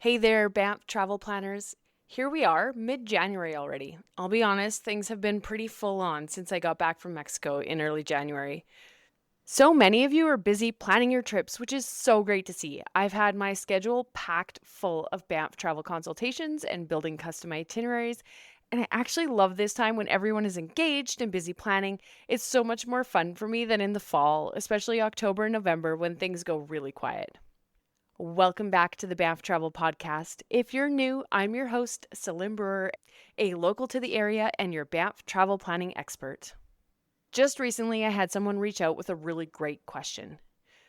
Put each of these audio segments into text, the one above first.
Hey there, Banff travel planners. Here we are, mid-January already. I'll be honest, things have been pretty full on since I got back from Mexico in early January. So many of you are busy planning your trips, which is so great to see. I've had my schedule packed full of Banff travel consultations and building custom itineraries, and I actually love this time when everyone is engaged and busy planning. It's so much more fun for me than in the fall, especially October and November when things go really quiet. Welcome back to the Banff Travel Podcast. If you're new, I'm your host, Celine Brewer, a local to the area and your Banff travel planning expert. Just recently, I had someone reach out with a really great question.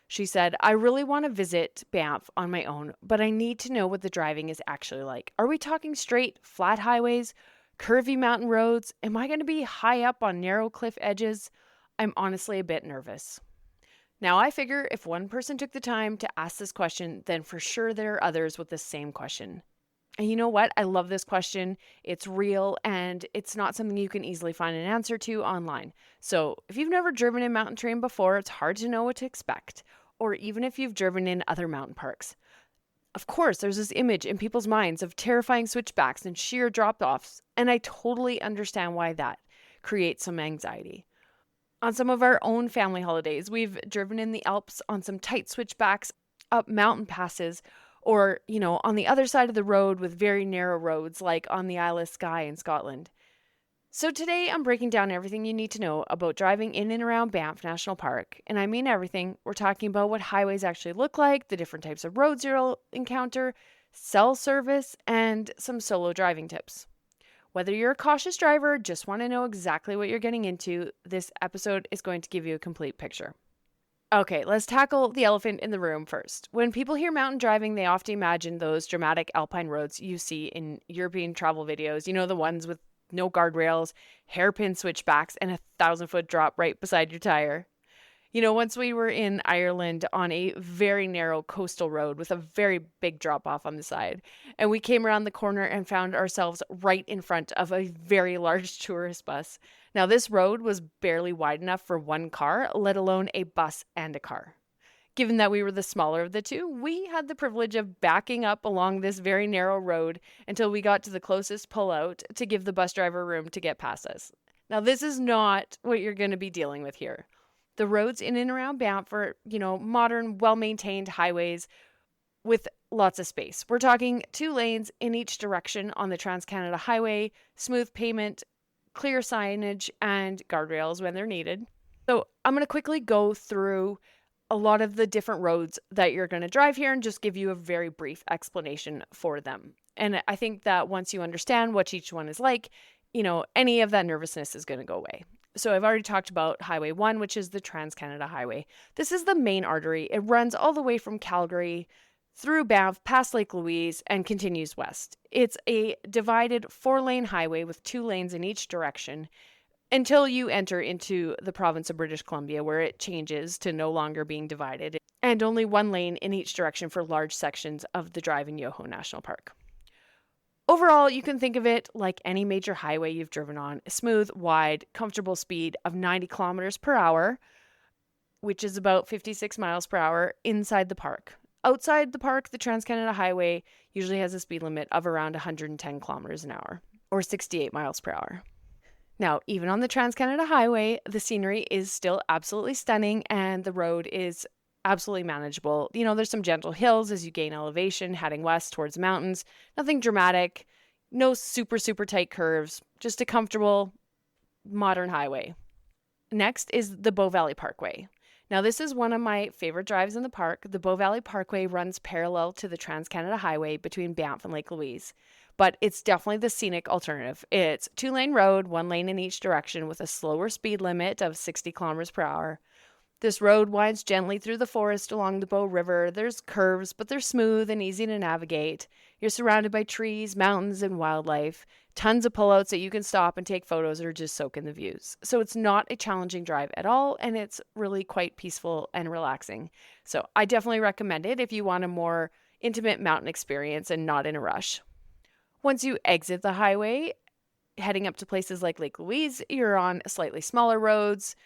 She said, I really want to visit Banff on my own, but I need to know what the driving is actually like. Are we talking straight, flat highways, curvy mountain roads? Am I going to be high up on narrow cliff edges? I'm honestly a bit nervous. Now, I figure if one person took the time to ask this question, then for sure there are others with the same question. And you know what? I love this question. It's real and it's not something you can easily find an answer to online. So, if you've never driven in mountain terrain before, it's hard to know what to expect. Or even if you've driven in other mountain parks. Of course, there's this image in people's minds of terrifying switchbacks and sheer drop offs, and I totally understand why that creates some anxiety. On some of our own family holidays, we've driven in the Alps on some tight switchbacks, up mountain passes, or, on the other side of the road with very narrow roads like on the Isle of Skye in Scotland. So today I'm breaking down everything you need to know about driving in and around Banff National Park. And I mean everything. We're talking about what highways actually look like, the different types of roads you'll encounter, cell service, and some solo driving tips. Whether you're a cautious driver or just want to know exactly what you're getting into, this episode is going to give you a complete picture. Okay, let's tackle the elephant in the room first. When people hear mountain driving, they often imagine those dramatic alpine roads you see in European travel videos. You know, the ones with no guardrails, hairpin switchbacks, and 1,000-foot drop right beside your tire. Once we were in Ireland on a very narrow coastal road with a very big drop off on the side, and we came around the corner and found ourselves right in front of a very large tourist bus. Now, this road was barely wide enough for one car, let alone a bus and a car. Given that we were the smaller of the two, we had the privilege of backing up along this very narrow road until we got to the closest pullout to give the bus driver room to get past us. Now, this is not what you're going to be dealing with here. The roads in and around Banff are, modern, well-maintained highways with lots of space. We're talking 2 lanes in each direction on the Trans-Canada Highway, smooth pavement, clear signage, and guardrails when they're needed. So I'm going to quickly go through a lot of the different roads that you're going to drive here and just give you a very brief explanation for them. And I think that once you understand what each one is like, any of that nervousness is going to go away. So I've already talked about Highway 1, which is the Trans-Canada Highway. This is the main artery. It runs all the way from Calgary through Banff, past Lake Louise, and continues west. It's a divided 4-lane highway with 2 lanes in each direction until you enter into the province of British Columbia, where it changes to no longer being divided, and only 1 lane in each direction for large sections of the drive in Yoho National Park. Overall, you can think of it like any major highway you've driven on, a smooth, wide, comfortable speed of 90 kilometers per hour, which is about 56 miles per hour inside the park. Outside the park, the Trans-Canada Highway usually has a speed limit of around 110 kilometers an hour, or 68 miles per hour. Now, even on the Trans-Canada Highway, the scenery is still absolutely stunning and the road is absolutely manageable. There's some gentle hills as you gain elevation, heading west towards the mountains. Nothing dramatic, no super, super tight curves, just a comfortable, modern highway. Next is the Bow Valley Parkway. Now, this is one of my favorite drives in the park. The Bow Valley Parkway runs parallel to the Trans-Canada Highway between Banff and Lake Louise, but it's definitely the scenic alternative. It's 2-lane road, 1 lane in each direction with a slower speed limit of 60 kilometers per hour. This road winds gently through the forest along the Bow River. There's curves, but they're smooth and easy to navigate. You're surrounded by trees, mountains, and wildlife. Tons of pullouts that you can stop and take photos or just soak in the views. So it's not a challenging drive at all, and it's really quite peaceful and relaxing. So I definitely recommend it if you want a more intimate mountain experience and not in a rush. Once you exit the highway, heading up to places like Lake Louise, you're on slightly smaller roads,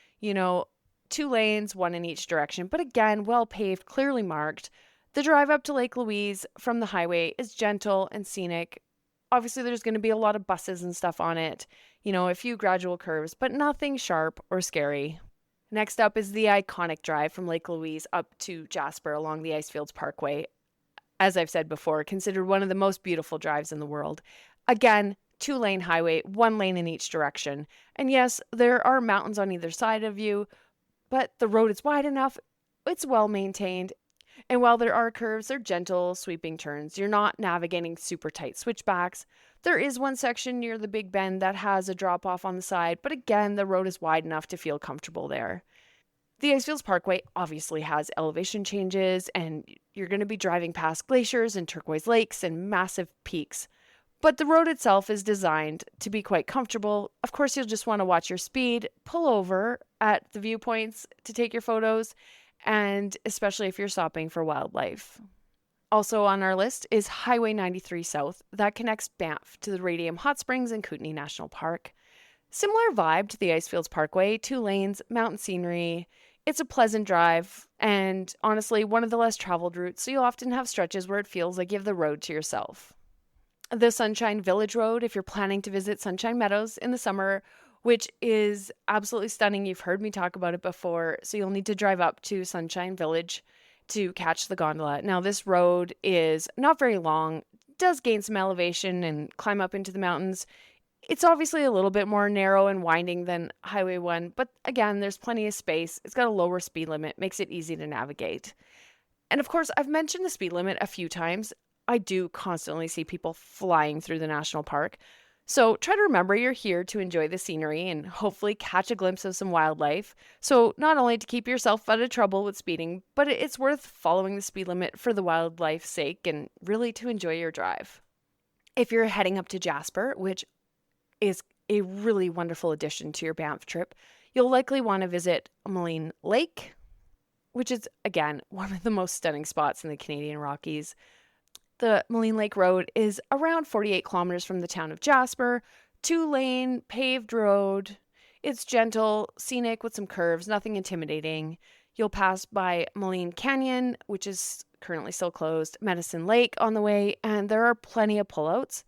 2 lanes, 1 in each direction, but again, well paved, clearly marked. The drive up to Lake Louise from the highway is gentle and scenic. Obviously, there's going to be a lot of buses and stuff on it, a few gradual curves, but nothing sharp or scary. Next up is the iconic drive from Lake Louise up to Jasper along the Icefields Parkway. As I've said before, considered one of the most beautiful drives in the world. Again, 2-lane highway, 1 lane in each direction. And yes, there are mountains on either side of you, but the road is wide enough, it's well maintained. And while there are curves, they're gentle, sweeping turns. You're not navigating super tight switchbacks. There is one section near the Big Bend that has a drop off on the side, but again, the road is wide enough to feel comfortable there. The Icefields Parkway obviously has elevation changes, and you're going to be driving past glaciers and turquoise lakes and massive peaks. But the road itself is designed to be quite comfortable. Of course, you'll just want to watch your speed, pull over at the viewpoints to take your photos, and especially if you're stopping for wildlife. Also on our list is Highway 93 South that connects Banff to the Radium Hot Springs and Kootenay National Park. Similar vibe to the Icefields Parkway, 2 lanes, mountain scenery. It's a pleasant drive, and honestly, one of the less traveled routes, so you'll often have stretches where it feels like you have the road to yourself. The Sunshine Village Road, if you're planning to visit Sunshine Meadows in the summer, which is absolutely stunning. You've heard me talk about it before, so you'll need to drive up to Sunshine Village to catch the gondola. Now, this road is not very long, does gain some elevation and climb up into the mountains. It's obviously a little bit more narrow and winding than Highway 1, but again, there's plenty of space. It's got a lower speed limit, makes it easy to navigate. And of course, I've mentioned the speed limit a few times. I do constantly see people flying through the national park. So try to remember you're here to enjoy the scenery and hopefully catch a glimpse of some wildlife. So not only to keep yourself out of trouble with speeding, but it's worth following the speed limit for the wildlife's sake and really to enjoy your drive. If you're heading up to Jasper, which is a really wonderful addition to your Banff trip, you'll likely want to visit Moline Lake, which is, again, one of the most stunning spots in the Canadian Rockies. The Moline Lake Road is around 48 kilometers from the town of Jasper, 2-lane paved road. It's gentle, scenic with some curves, nothing intimidating. You'll pass by Moline Canyon, which is currently still closed, Medicine Lake on the way, and there are plenty of pullouts.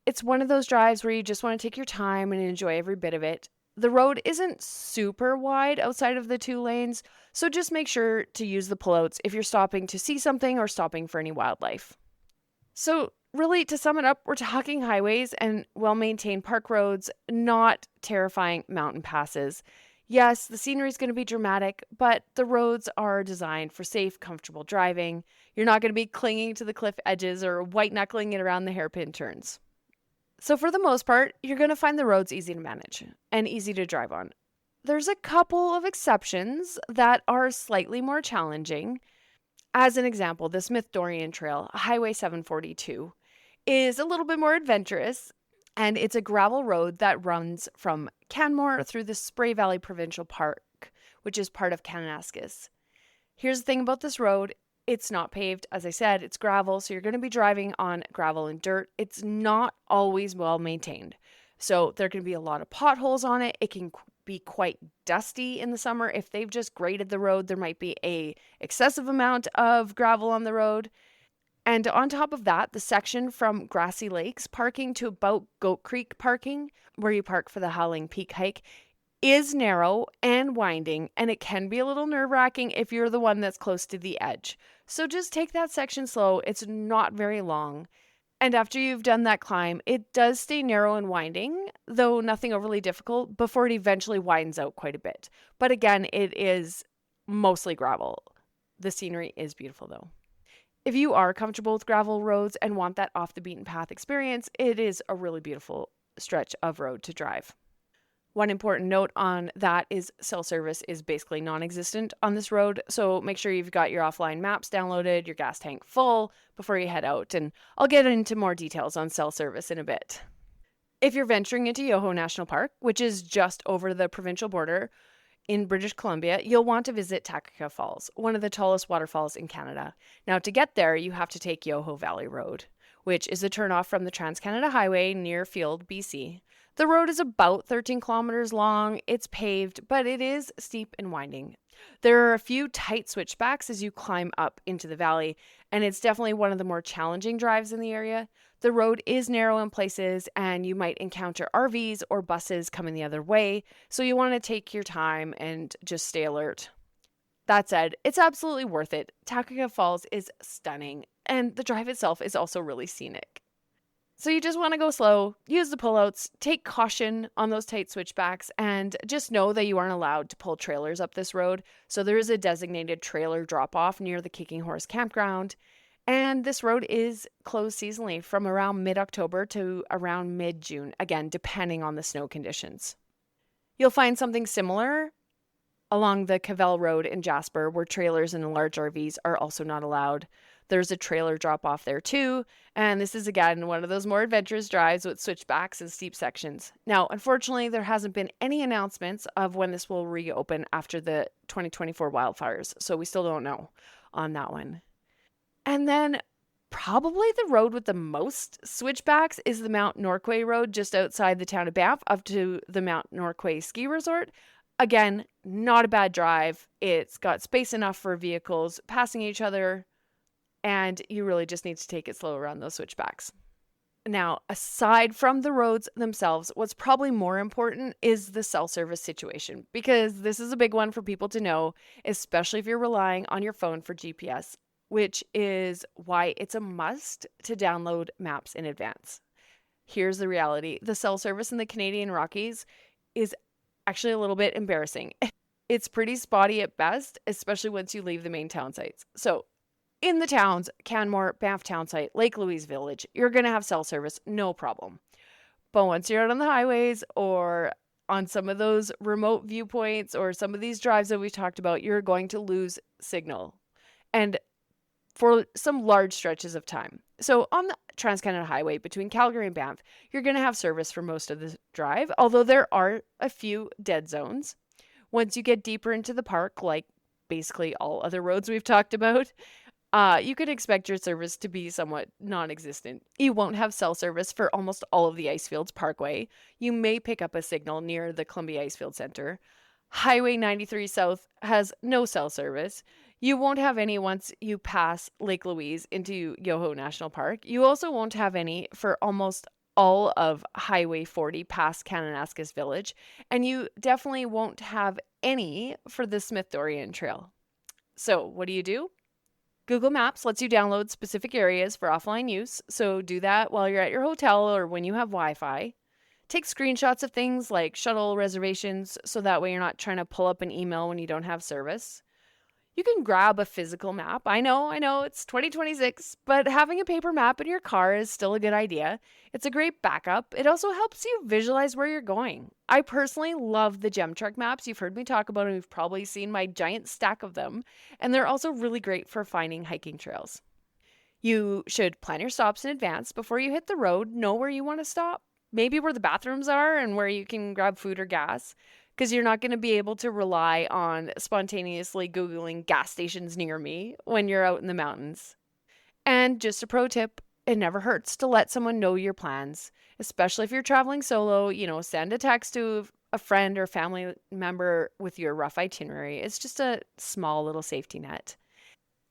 It's one of those drives where you just want to take your time and enjoy every bit of it. The road isn't super wide outside of the 2 lanes, so just make sure to use the pullouts if you're stopping to see something or stopping for any wildlife. So really, to sum it up, we're talking highways and well-maintained park roads, not terrifying mountain passes. Yes, the scenery is going to be dramatic, but the roads are designed for safe, comfortable driving. You're not going to be clinging to the cliff edges or white-knuckling it around the hairpin turns. So for the most part, you're going to find the roads easy to manage and easy to drive on. There's a couple of exceptions that are slightly more challenging. As an example, the Smith-Dorian Trail, Highway 742, is a little bit more adventurous, and it's a gravel road that runs from Canmore through the Spray Valley Provincial Park, which is part of Kananaskis. Here's the thing about this road. It's not paved. As I said, it's gravel, so you're going to be driving on gravel and dirt. It's not always well maintained. So there can be a lot of potholes on it. It can be quite dusty in the summer. If they've just graded the road, there might be a excessive amount of gravel on the road. And on top of that, the section from Grassy Lakes parking to about Goat Creek parking, where you park for the Howling Peak hike, is narrow and winding, and it can be a little nerve-wracking if you're the one that's close to the edge. So just take that section slow. It's not very long. And after you've done that climb, it does stay narrow and winding, though nothing overly difficult, before it eventually widens out quite a bit. But again, it is mostly gravel. The scenery is beautiful, though. If you are comfortable with gravel roads and want that off-the-beaten-path experience, it is a really beautiful stretch of road to drive. One important note on that is cell service is basically non-existent on this road, so make sure you've got your offline maps downloaded, your gas tank full before you head out, and I'll get into more details on cell service in a bit. If you're venturing into Yoho National Park, which is just over the provincial border in British Columbia, you'll want to visit Takaka Falls, one of the tallest waterfalls in Canada. Now, to get there, you have to take Yoho Valley Road, which is a turnoff from the Trans-Canada Highway near Field, BC. The road is about 13 kilometers long. It's paved, but it is steep and winding. There are a few tight switchbacks as you climb up into the valley, and it's definitely one of the more challenging drives in the area. The road is narrow in places, and you might encounter RVs or buses coming the other way, so you want to take your time and just stay alert. That said, it's absolutely worth it. Takaka Falls is stunning, and the drive itself is also really scenic. So you just want to go slow, use the pullouts, take caution on those tight switchbacks, and just know that you aren't allowed to pull trailers up this road. So there is a designated trailer drop-off near the Kicking Horse campground. And this road is closed seasonally from around mid-October to around mid-June, again, depending on the snow conditions. You'll find something similar along the Cavell Road in Jasper, where trailers and large RVs are also not allowed. There's a trailer drop off there too, and this is again one of those more adventurous drives with switchbacks and steep sections. Now, unfortunately, there hasn't been any announcements of when this will reopen after the 2024 wildfires, so we still don't know on that one. And then probably the road with the most switchbacks is the Mount Norquay Road just outside the town of Banff up to the Mount Norquay Ski Resort. Again, not a bad drive. It's got space enough for vehicles passing each other, and you really just need to take it slow around those switchbacks. Now, aside from the roads themselves, what's probably more important is the cell service situation, because this is a big one for people to know, especially if you're relying on your phone for GPS, which is why it's a must to download maps in advance. Here's the reality. The cell service in the Canadian Rockies is actually a little bit embarrassing. It's pretty spotty at best, especially once you leave the main town sites. So in the towns, Canmore, Banff Townsite, Lake Louise Village, you're going to have cell service, no problem. But once you're out on the highways or on some of those remote viewpoints or some of these drives that we talked about, you're going to lose signal. And for some large stretches of time. So on the Trans-Canada Highway between Calgary and Banff, you're going to have service for most of the drive, although there are a few dead zones. Once you get deeper into the park, like basically all other roads we've talked about, you could expect your service to be somewhat non-existent. You won't have cell service for almost all of the Icefields Parkway. You may pick up a signal near the Columbia Icefield Center. Highway 93 South has no cell service. You won't have any once you pass Lake Louise into Yoho National Park. You also won't have any for almost all of Highway 40 past Kananaskis Village. And you definitely won't have any for the Smith Dorian Trail. So what do? Google Maps lets you download specific areas for offline use, so do that while you're at your hotel or when you have Wi-Fi. Take screenshots of things like shuttle reservations, so that way you're not trying to pull up an email when you don't have service. You can grab a physical map. I know, it's 2026, but having a paper map in your car is still a good idea. It's a great backup. It also helps you visualize where you're going. I personally love the Gem Truck maps you've heard me talk about, and you've probably seen my giant stack of them, and they're also really great for finding hiking trails. You should plan your stops in advance before you hit the road, know where you want to stop, maybe where the bathrooms are and where you can grab food or gas, because you're not going to be able to rely on spontaneously Googling gas stations near me when you're out in the mountains. And just a pro tip, it never hurts to let someone know your plans, especially if you're traveling solo. Send a text to a friend or family member with your rough itinerary. It's just a small little safety net.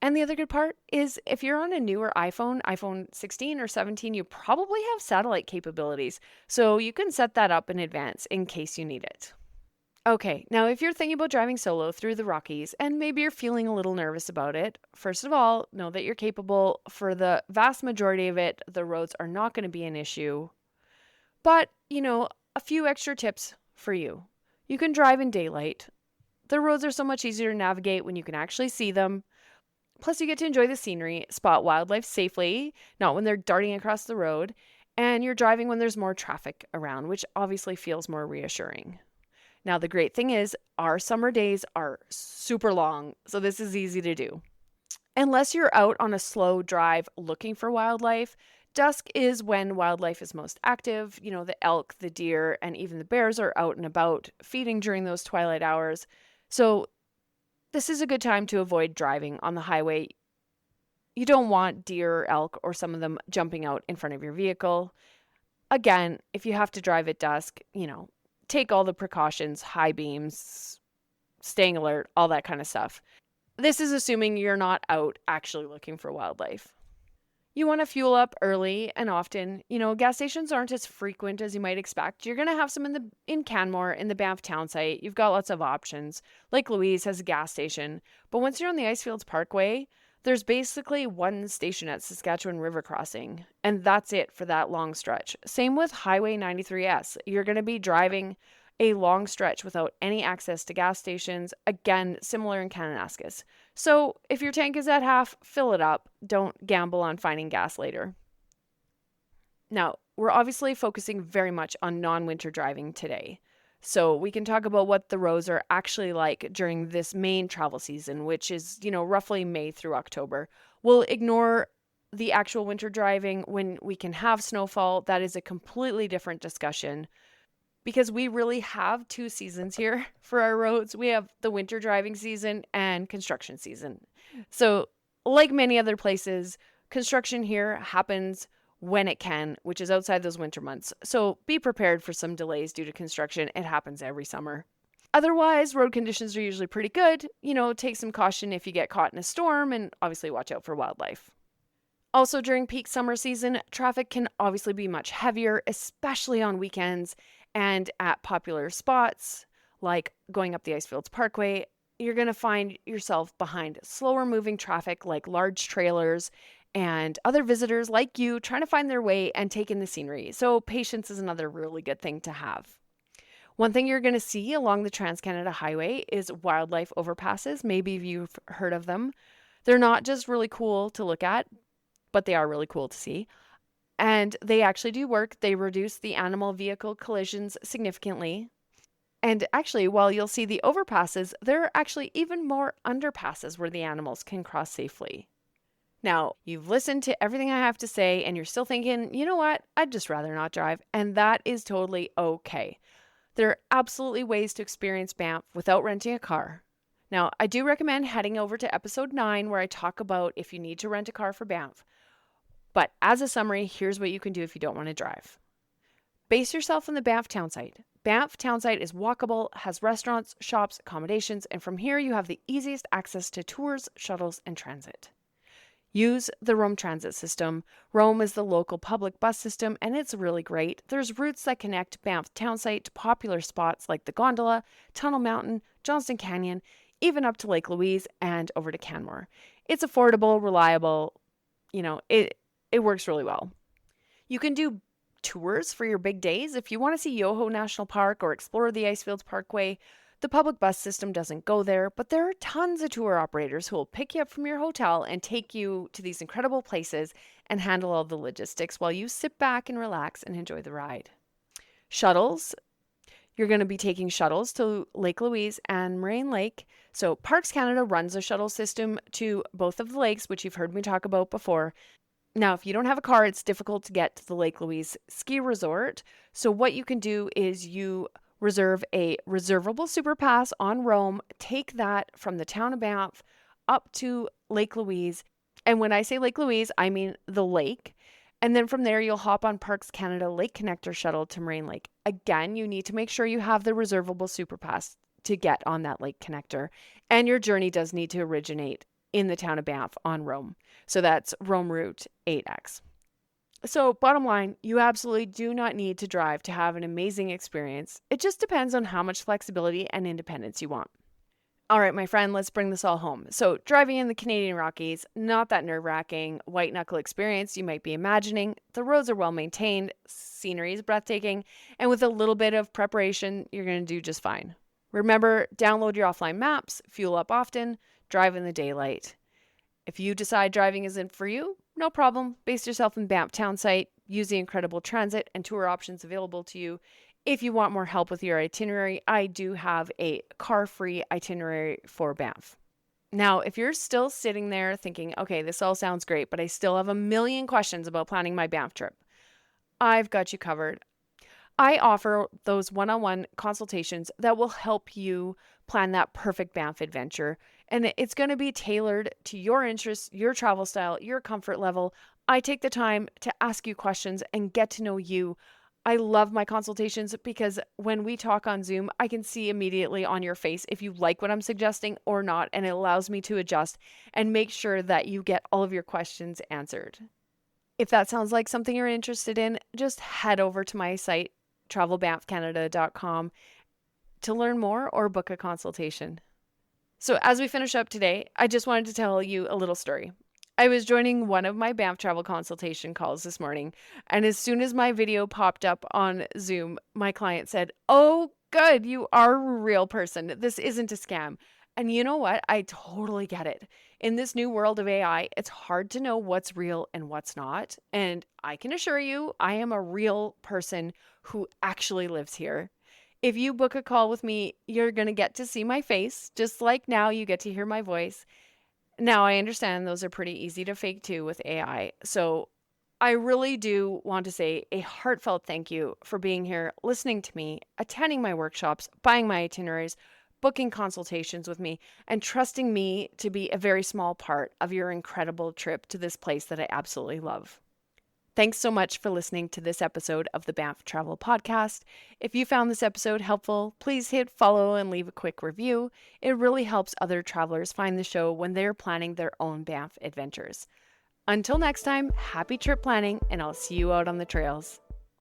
And the other good part is if you're on a newer iPhone 16 or 17, you probably have satellite capabilities. So you can set that up in advance in case you need it. Okay, now if you're thinking about driving solo through the Rockies and maybe you're feeling a little nervous about it, first of all, know that you're capable. For the vast majority of it, the roads are not going to be an issue. But, a few extra tips for you. You can drive in daylight. The roads are so much easier to navigate when you can actually see them. Plus, you get to enjoy the scenery, spot wildlife safely, not when they're darting across the road, and you're driving when there's more traffic around, which obviously feels more reassuring. Now, the great thing is our summer days are super long, so this is easy to do. Unless you're out on a slow drive looking for wildlife, dusk is when wildlife is most active. The elk, the deer, and even the bears are out and about feeding during those twilight hours. So this is a good time to avoid driving on the highway. You don't want deer or elk or some of them jumping out in front of your vehicle. Again, if you have to drive at dusk, take all the precautions, high beams, staying alert, all that kind of stuff. This is assuming you're not out actually looking for wildlife. You want to fuel up early and often. Gas stations aren't as frequent as you might expect. You're going to have some in Canmore, in the Banff town site. You've got lots of options. Lake Louise has a gas station. But once you're on the Icefields Parkway, there's basically one station at Saskatchewan River Crossing, and that's it for that long stretch. Same with Highway 93S. You're going to be driving a long stretch without any access to gas stations. Again, similar in Kananaskis. So if your tank is at half, fill it up. Don't gamble on finding gas later. Now, we're obviously focusing very much on non-winter driving today. So we can talk about what the roads are actually like during this main travel season, which is, roughly May through October. We'll ignore the actual winter driving when we can have snowfall. That is a completely different discussion because we really have two seasons here for our roads. We have the winter driving season and construction season. So like many other places, construction here happens when it can, which is outside those winter months. So be prepared for some delays due to construction. It happens every summer. Otherwise, road conditions are usually pretty good. Take some caution if you get caught in a storm, and obviously watch out for wildlife. Also, during peak summer season, traffic can obviously be much heavier, especially on weekends and at popular spots like going up the Icefields Parkway. You're going to find yourself behind slower moving traffic like large trailers and other visitors like you trying to find their way and take in the scenery. So patience is another really good thing to have. One thing you're going to see along the Trans-Canada Highway is wildlife overpasses. Maybe you've heard of them. They're not just really cool to look at, but they are really cool to see. And they actually do work. They reduce the animal vehicle collisions significantly. And actually, while you'll see the overpasses, there are actually even more underpasses where the animals can cross safely. Now, you've listened to everything I have to say and you're still thinking, you know what, I'd just rather not drive. And that is totally okay. There are absolutely ways to experience Banff without renting a car. Now, I do recommend heading over to episode 9 where I talk about if you need to rent a car for Banff. But as a summary, here's what you can do if you don't want to drive. Base yourself on the Banff town site. Banff town site is walkable, has restaurants, shops, accommodations, and from here you have the easiest access to tours, shuttles, and transit. Use the Rome transit system. Rome is the local public bus system, and it's really great. There's routes that connect Banff town site to popular spots like the Gondola, Tunnel Mountain, Johnston Canyon, even up to Lake Louise and over to Canmore. It's affordable, reliable, it works really well. You can do tours for your big days. If you want to see Yoho National Park or explore the Icefields Parkway, the public bus system doesn't go there, but there are tons of tour operators who will pick you up from your hotel and take you to these incredible places and handle all the logistics while you sit back and relax and enjoy the ride. Shuttles. You're going to be taking shuttles to Lake Louise and Moraine Lake. So Parks Canada runs a shuttle system to both of the lakes, which you've heard me talk about before. Now, if you don't have a car, it's difficult to get to the Lake Louise ski resort. So what you can do is you reserve a reservable super pass on Rome, take that from the town of Banff up to Lake Louise. And when I say Lake Louise, I mean the lake. And then from there, you'll hop on Parks Canada Lake Connector shuttle to Moraine Lake. Again, you need to make sure you have the reservable super pass to get on that lake connector. And your journey does need to originate in the town of Banff on Rome. So that's Rome Route 8X. So bottom line, you absolutely do not need to drive to have an amazing experience. It just depends on how much flexibility and independence you want. All right, my friend, let's bring this all home. So driving in the Canadian Rockies, not that nerve-wracking white knuckle experience you might be imagining. The roads are well maintained, scenery is breathtaking, and with a little bit of preparation, you're going to do just fine. Remember, download your offline maps, fuel up often, drive in the daylight. If you decide driving isn't for you, no problem. Base yourself in Banff town site. Use the incredible transit and tour options available to you. If you want more help with your itinerary, I do have a car-free itinerary for Banff. Now, if you're still sitting there thinking, okay, this all sounds great, but I still have a million questions about planning my Banff trip, I've got you covered. I offer those one-on-one consultations that will help you plan that perfect Banff adventure. And it's going to be tailored to your interests, your travel style, your comfort level. I take the time to ask you questions and get to know you. I love my consultations because when we talk on Zoom, I can see immediately on your face if you like what I'm suggesting or not, and it allows me to adjust and make sure that you get all of your questions answered. If that sounds like something you're interested in, just head over to my site, travelbanffcanada.com, to learn more or book a consultation. So, as we finish up today, I just wanted to tell you a little story. I was joining one of my Banff travel consultation calls this morning, and as soon as my video popped up on Zoom, my client said, "Oh, good, you are a real person. This isn't a scam." And you know what? I totally get it. In this new world of AI, it's hard to know what's real and what's not. And I can assure you, I am a real person who actually lives here. If you book a call with me, you're going to get to see my face, just like now you get to hear my voice. Now, I understand those are pretty easy to fake too with AI. So I really do want to say a heartfelt thank you for being here, listening to me, attending my workshops, buying my itineraries, booking consultations with me, and trusting me to be a very small part of your incredible trip to this place that I absolutely love. Thanks so much for listening to this episode of the Banff Travel Podcast. If you found this episode helpful, please hit follow and leave a quick review. It really helps other travelers find the show when they're planning their own Banff adventures. Until next time, happy trip planning, and I'll see you out on the trails.